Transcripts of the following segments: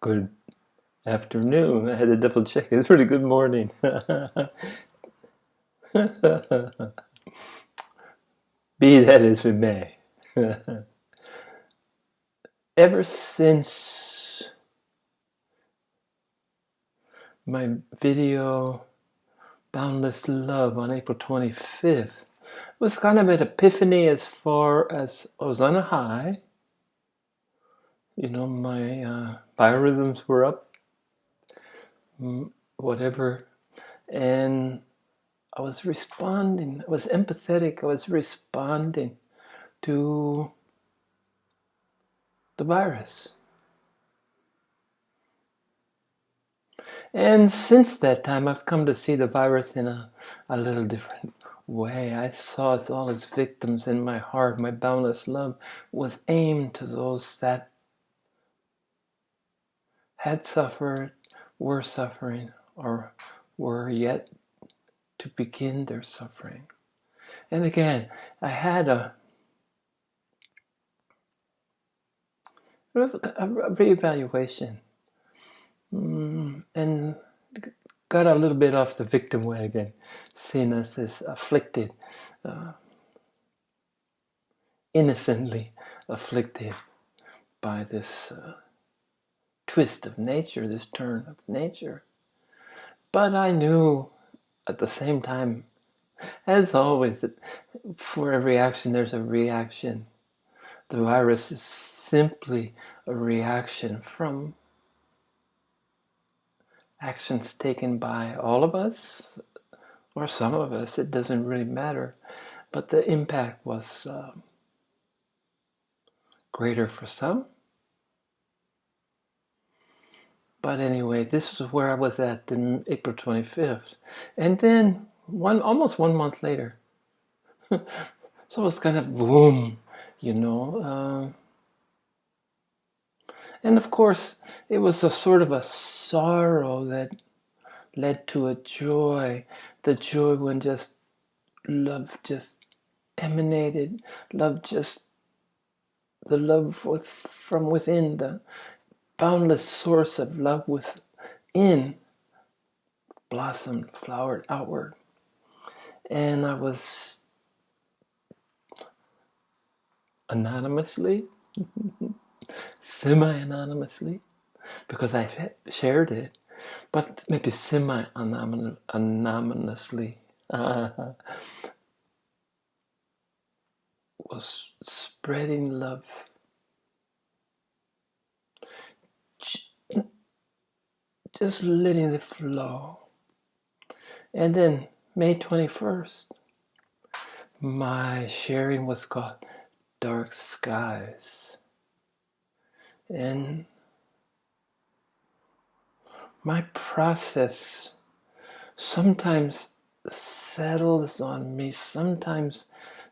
Good afternoon. I had to double check. It's pretty good morning. Be that as it may. Ever since my video Boundless Love on April 25th, it was kind of an epiphany as far as I was on a high. My biorhythms were up, whatever, and I was responding. I was empathetic. I was responding to the virus. And since that time, I've come to see the virus in a little different way. I saw us all as victims, and my heart, my boundless love, was aimed to those that had suffered, were suffering, or were yet to begin their suffering. And again, I had a reevaluation and got a little bit off the victim wagon, seeing us as afflicted, innocently afflicted by this twist of nature, this turn of nature. But I knew at the same time, as always, that for every action there's a reaction. The virus is simply a reaction from actions taken by all of us, or some of us, it doesn't really matter. But the impact was greater for some. But anyway, this was where I was at in April 25th. And then almost 1 month later, so it was kind of boom, and of course, it was a sort of a sorrow that led to a joy. The joy when just love just emanated, the love from within, the boundless source of love within blossomed, flowered outward. And I was anonymously, semi-anonymously, because I shared it, but maybe semi-anonymously, was spreading love, just letting it flow. And then May 21st, my sharing was called Dark Skies. And my process sometimes settles on me, sometimes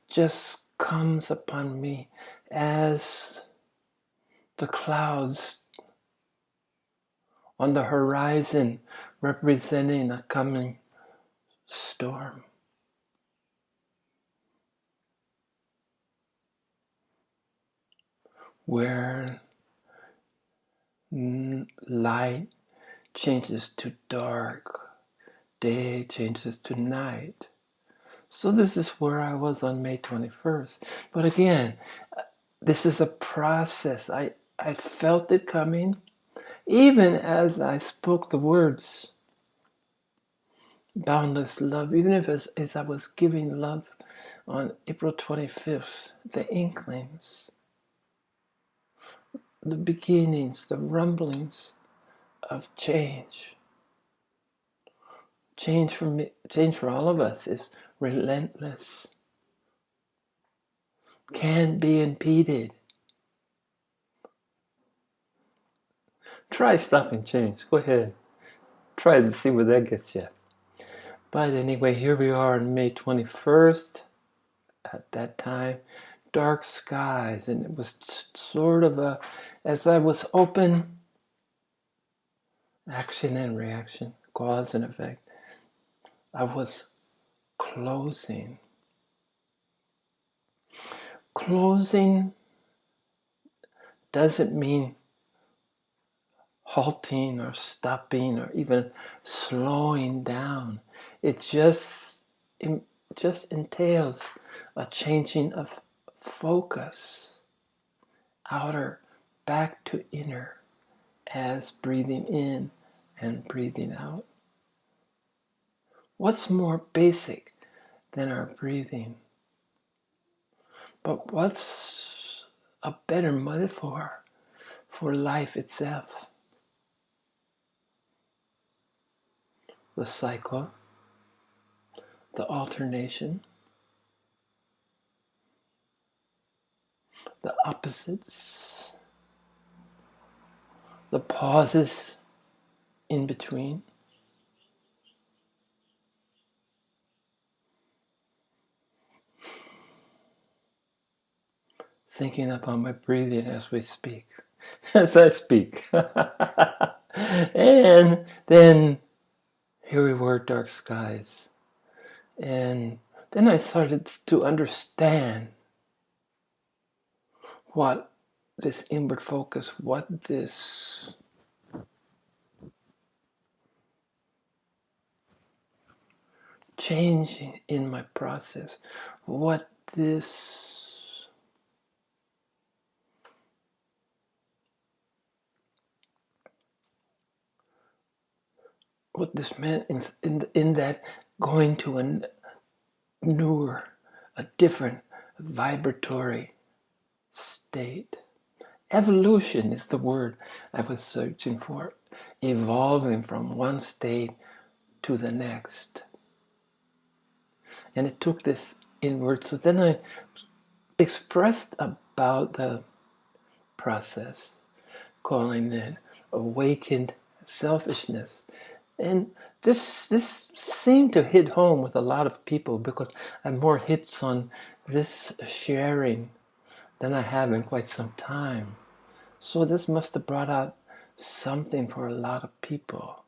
just comes upon me as the clouds on the horizon representing a coming storm. Where light changes to dark, day changes to night. So this is where I was on May 21st. But again, this is a process. I felt it coming, even as I spoke the words, boundless love, even if as I was giving love on April 25th, the inklings, the beginnings, the rumblings of change. Change for all of us is relentless, can't be impeded. Try stopping change. Go ahead. Try to see where that gets you. But anyway, here we are on May 21st. At that time, dark skies, and it was sort of as I was open, action and reaction, cause and effect, I was closing. Closing doesn't mean halting or stopping or even slowing down. It just entails a changing of focus, outer back to inner, as breathing in and breathing out. What's more basic than our breathing? But what's a better metaphor for life itself? The cycle, the alternation, the opposites, the pauses in between. Thinking about my breathing as we speak, as I speak. And then here we were, dark skies. And then I started to understand what this inward focus, what this change in my process, what this meant in that going to a newer, a different vibratory state. Evolution is the word I was searching for. Evolving from one state to the next. And it took this inward. So then I expressed about the process, calling it awakened selfishness. And this seemed to hit home with a lot of people because I have more hits on this sharing than I have in quite some time. So this must have brought out something for a lot of people.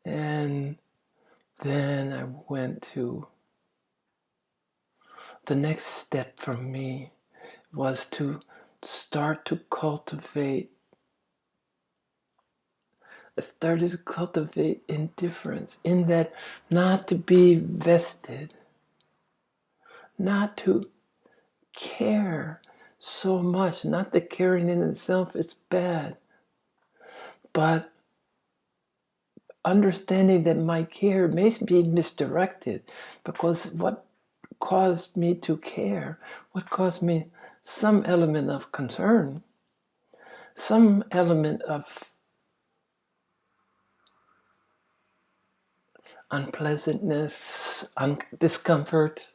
And then I went to the next step for me was to start to cultivate. I started to cultivate indifference, in that not to be vested, not to care so much. Not that caring in itself is bad, but understanding that my care may be misdirected, because what caused me to care, what caused me some element of concern, some element of unpleasantness, discomfort,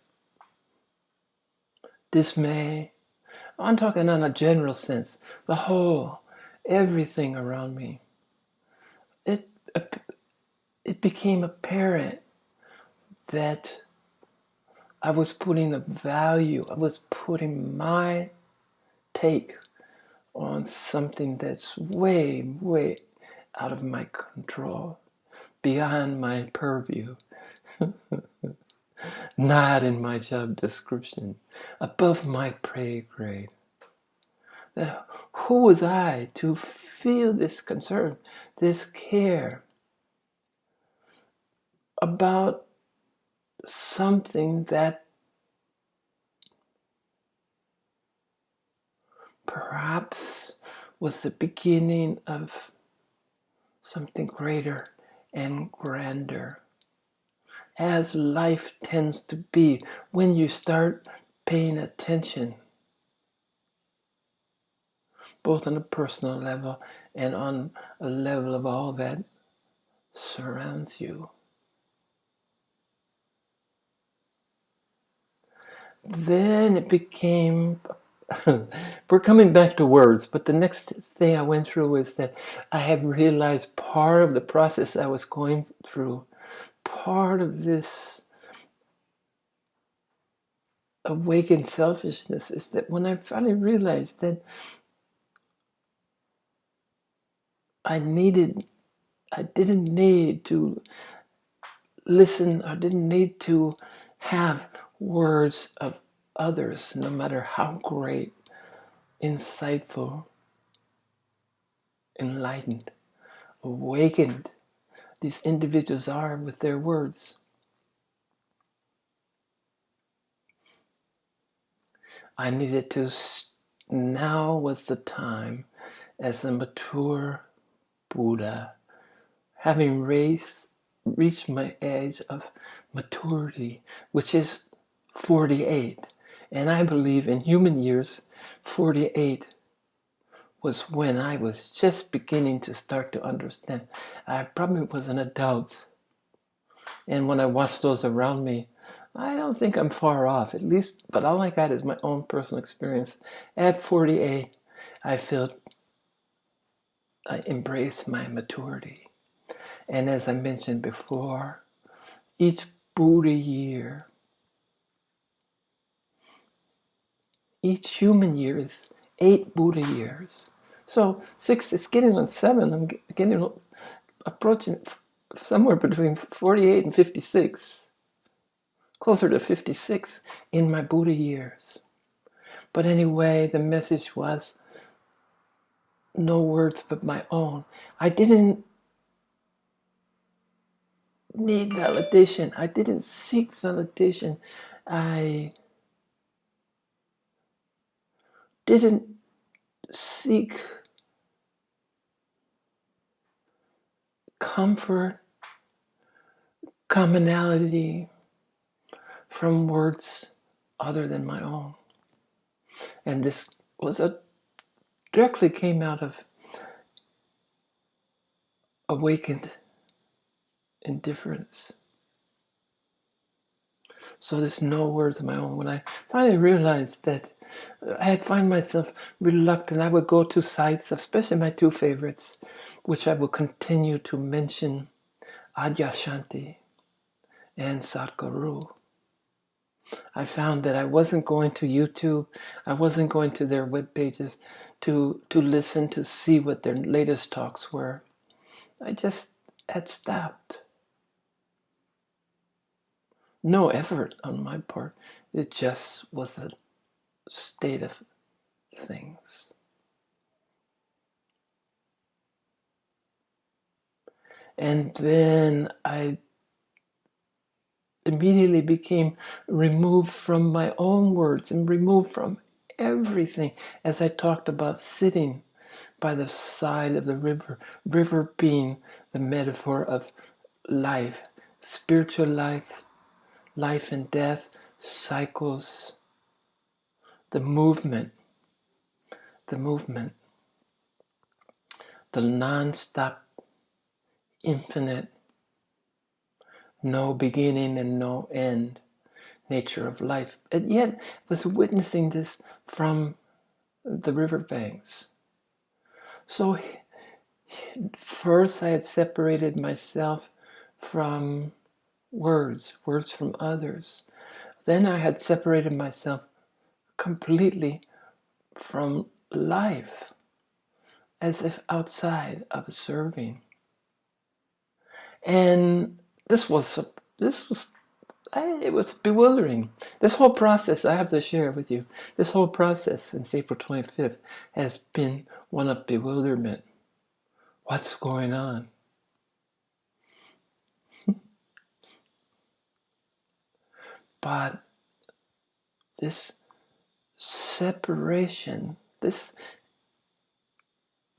dismay. I'm talking on a general sense, the whole, everything around me. It became apparent that I was putting a value, I was putting my take on something that's way, way out of my control, beyond my purview, not in my job description, above my pay grade. Who was I to feel this concern, this care about something that perhaps was the beginning of something greater and grander, as life tends to be when you start paying attention, both on a personal level and on a level of all that surrounds you. Then it became, we're coming back to words, but the next thing I went through was that I had realized part of the process I was going through, part of this awakened selfishness, is that when I finally realized that I didn't need to listen, I didn't need to have words of others, no matter how great, insightful, enlightened, awakened these individuals are with their words. I needed to, now was the time as a mature Buddha, having reached my age of maturity, which is 48. And I believe in human years, 48 was when I was just beginning to start to understand. I probably was an adult. And when I watch those around me, I don't think I'm far off, at least, but all I got is my own personal experience. At 48, I felt I embraced my maturity. And as I mentioned before, each Buddha year, each human year is 8 Buddha years. So 6, it's getting on 7. I'm getting approaching somewhere between 48 and 56. Closer to 56 in my Buddha years. But anyway, the message was no words but my own. I didn't need validation. I didn't seek validation. I didn't seek comfort, commonality from words other than my own. And this was directly came out of awakened indifference. So there's no words of my own. When I finally realized that I'd find myself reluctant, I would go to sites, especially my 2 favorites, which I will continue to mention, Adyashanti and Sadhguru. I found that I wasn't going to YouTube, I wasn't going to their web pages to listen, to see what their latest talks were. I just had stopped. No effort on my part. It just was a state of things. And then I immediately became removed from my own words and removed from everything, as I talked about sitting by the side of the river, river being the metaphor of life, spiritual life, life and death, cycles, the movement, the non-stop, infinite, no beginning and no end nature of life. And yet was witnessing this from the riverbanks. So first I had separated myself from words from others. Then I had separated myself completely from life, as if outside, observing. And it was bewildering. This whole process, I have to share with you, this whole process since April 25th has been one of bewilderment. What's going on? But this separation, this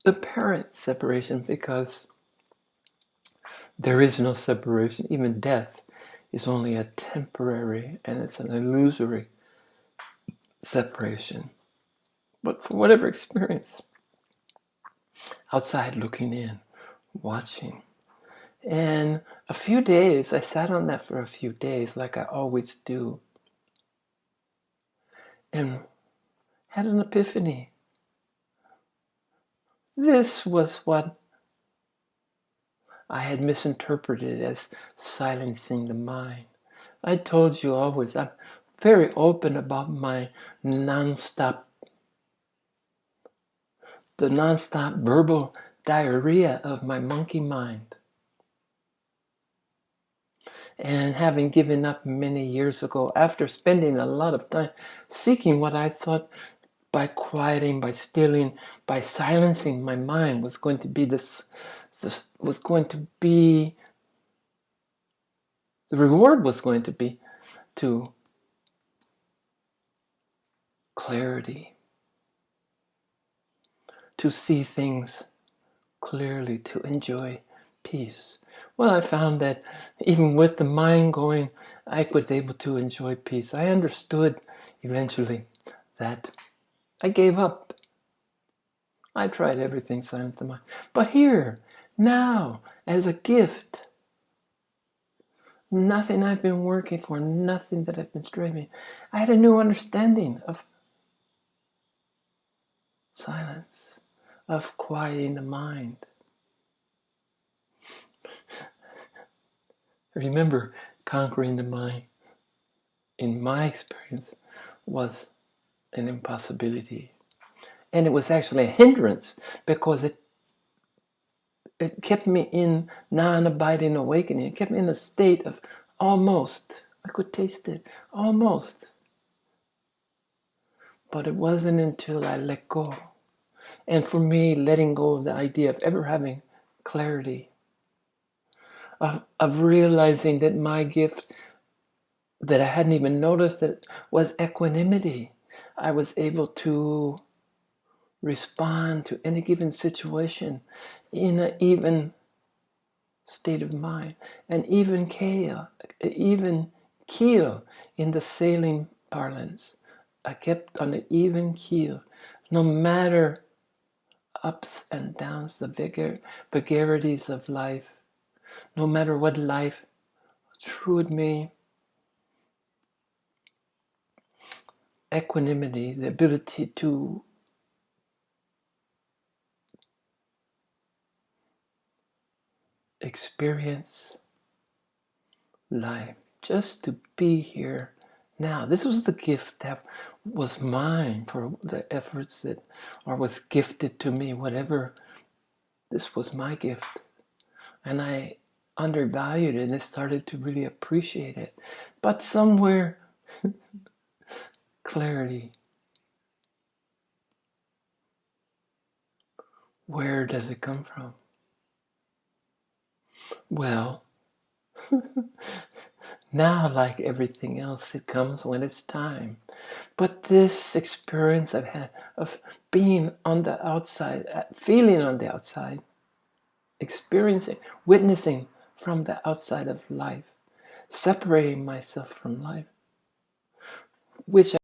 apparent separation, because there is no separation, even death is only a temporary and it's an illusory separation. But for whatever experience, outside looking in, watching. And a few days, I sat on that for a few days like I always do. And had an epiphany. This was what I had misinterpreted as silencing the mind. I told you always, I'm very open about my the non-stop verbal diarrhea of my monkey mind. And having given up many years ago, after spending a lot of time seeking what I thought by quieting, by stilling, by silencing my mind was going to be the reward was going to be to clarity, to see things clearly, to enjoy peace. Well, I found that even with the mind going, I was able to enjoy peace. I understood eventually that I gave up. I tried everything, silence the mind. But here, now, as a gift, nothing I've been working for, nothing that I've been striving. I had a new understanding of silence, of quieting the mind. Remember, conquering the mind, in my experience, was an impossibility. And it was actually a hindrance because it kept me in non-abiding awakening. It kept me in a state of almost. I could taste it, almost. But it wasn't until I let go. And for me, letting go of the idea of ever having clarity, of realizing that my gift that I hadn't even noticed that was equanimity. I was able to respond to any given situation in an even state of mind, an even keel in the sailing parlance. I kept on an even keel, no matter ups and downs, the vagaries of life, no matter what life threw at me. Equanimity, the ability to experience life, just to be here now. This was the gift that was mine for the efforts that, or was gifted to me, whatever. This was my gift. And I undervalued it and I started to really appreciate it. But somewhere, clarity. Where does it come from? Well, now, like everything else, it comes when it's time. But this experience I've had of being on the outside, feeling on the outside, experiencing, witnessing from the outside of life, separating myself from life, which